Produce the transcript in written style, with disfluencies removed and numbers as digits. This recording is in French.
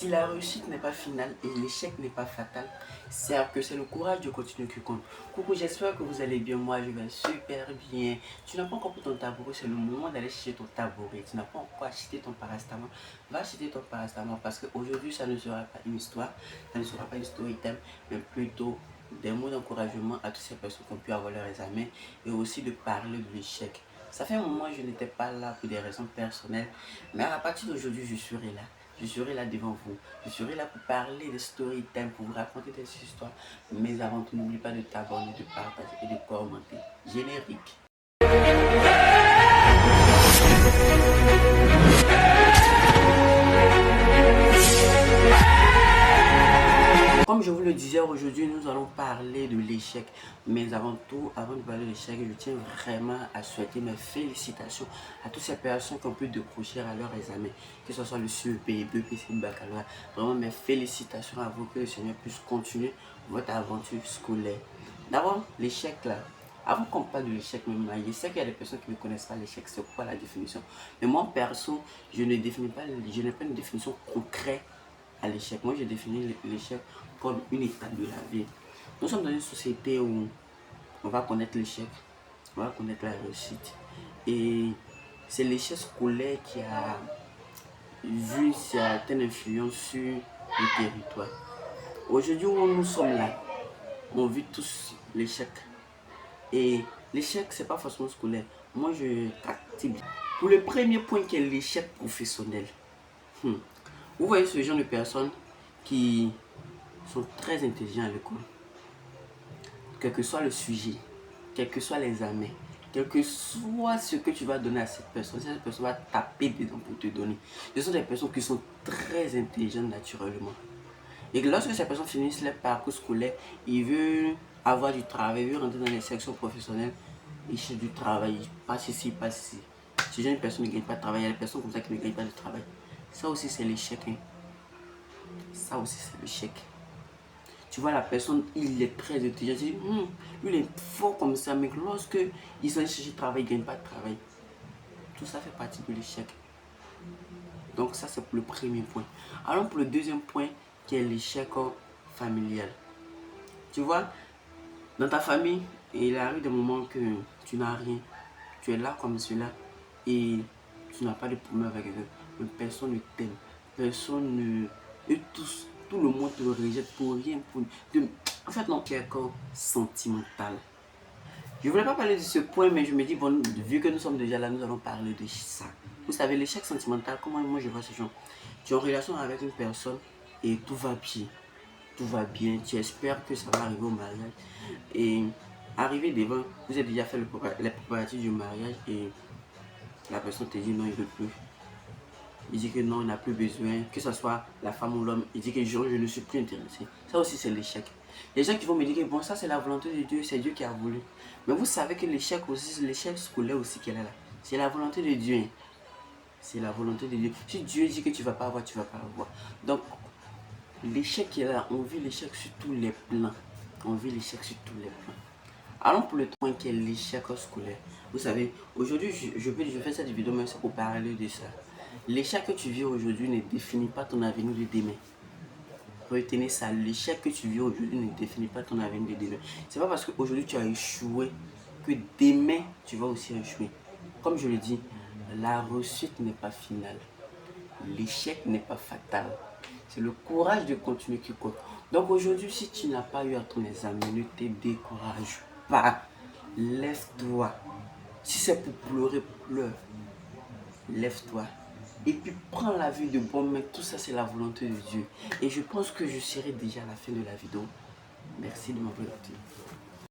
Si la réussite n'est pas finale et l'échec n'est pas fatal, c'est que c'est le courage de continuer qui compte. Coucou, j'espère que vous allez bien. Moi, je vais super bien. Tu n'as pas encore pris ton tabouret, c'est le moment d'aller chercher ton tabouret. Tu n'as pas encore acheté ton paracétamol. Va acheter ton paracétamol parce qu'aujourd'hui, ça ne sera pas une histoire, ça ne sera pas une story time, mais plutôt des mots d'encouragement à toutes ces personnes qui ont pu avoir leur examen et aussi de parler de l'échec. Ça fait un moment que je n'étais pas là pour des raisons personnelles, mais à partir d'aujourd'hui, je serai là. Je serai là devant vous. Je serai là pour parler de story time, pour vous raconter des histoires. Mais avant tout, n'oublie pas de t'abonner, de partager et de commenter. Générique. Comme je vous le disais, aujourd'hui, nous allons parler de l'échec. Mais avant tout, avant de parler de l'échec, je tiens vraiment à souhaiter mes félicitations à toutes ces personnes qui ont pu décrocher à leur examen, que ce soit le CEP, BEPC, le baccalauréat. Vraiment, mes félicitations à vous, que le Seigneur puisse continuer votre aventure scolaire. D'abord, l'échec là. Avant qu'on parle de l'échec, même là, je sais qu'il y a des personnes qui ne connaissent pas l'échec, c'est quoi la définition. Mais moi, perso, je n'ai pas une définition concrète à l'échec. Moi, j'ai défini l'échec comme une étape de la vie. Nous sommes dans une société où on va connaître l'échec, on va connaître la réussite. Et c'est l'échec scolaire qui a vu une certaine influence sur le territoire. Aujourd'hui où nous sommes là, on vit tous l'échec. Et l'échec, c'est pas forcément scolaire. Moi, je captive. Pour le premier point qui est l'échec professionnel. Vous voyez ce genre de personnes qui sont très intelligents à l'école. Quel que soit le sujet, quel que soit l'examen, quel que soit ce que tu vas donner à cette personne va taper dedans pour te donner. Ce sont des personnes qui sont très intelligentes naturellement. Et lorsque ces personnes finissent leur parcours scolaire, ils veulent avoir du travail, ils veulent rentrer dans les sections professionnelles, ils cherchent du travail, ils passent ici, passent ici. Si une personne ne gagne pas de travail, il y a des personnes comme ça qui ne gagnent pas de travail. Ça aussi c'est l'échec. Hein. Ça aussi c'est l'échec. Tu vois la personne, il est très intelligent. Tu dis, lui il est fort comme ça, mais lorsque il s'en cherche du travail, il ne gagne pas de travail. Tout ça fait partie de l'échec. Donc ça c'est pour le premier point. Alors pour le deuxième point, qui est l'échec familial. Tu vois, dans ta famille, il arrive des moments que tu n'as rien. Tu es là comme cela et tu n'as pas de problème avec eux. Mais personne ne t'aime. Personne ne... Et tout le monde te rejette pour rien. En fait, non, c'est encore sentimental. Je ne voulais pas parler de ce point, mais je me dis, bon, vu que nous sommes déjà là, nous allons parler de ça. Vous savez, l'échec sentimental, comment moi je vois ces gens? Tu es en relation avec une personne et tout va bien. Tout va bien, tu espères que ça va arriver au mariage. Et arrivé devant, vous avez déjà fait les préparatifs du mariage et la personne te dit non, il ne veut plus. Il dit que non, il n'a plus besoin, que ce soit la femme ou l'homme. Il dit que je ne suis plus intéressé. Ça aussi, c'est l'échec. Les gens qui vont me dire que bon, ça c'est la volonté de Dieu, c'est Dieu qui a voulu. Mais vous savez que l'échec aussi, l'échec scolaire aussi qu'elle est là. C'est la volonté de Dieu. C'est la volonté de Dieu. Si Dieu dit que tu ne vas pas avoir, tu ne vas pas avoir. Donc, l'échec qui est là, on vit l'échec sur tous les plans. On vit l'échec sur tous les plans. Allons pour le point qui est l'échec scolaire. Vous savez, aujourd'hui, je fais cette vidéo même pour parler de ça. L'échec que tu vis aujourd'hui ne définit pas ton avenir de demain. Retenez ça, l'échec que tu vis aujourd'hui ne définit pas ton avenir de demain. C'est pas parce qu'aujourd'hui tu as échoué que demain tu vas aussi échouer. Comme je le dis, la réussite n'est pas finale. L'échec n'est pas fatal. C'est le courage de continuer qui compte. Donc aujourd'hui, si tu n'as pas eu à ton examen, ne te décourage pas. Lève-toi. Si c'est pour pleurer, pleure. Lève-toi. Et puis prends la vie de bon main. Tout ça, c'est la volonté de Dieu. Et je pense que je serai déjà à la fin de la vidéo. Merci de m'avoir écouté.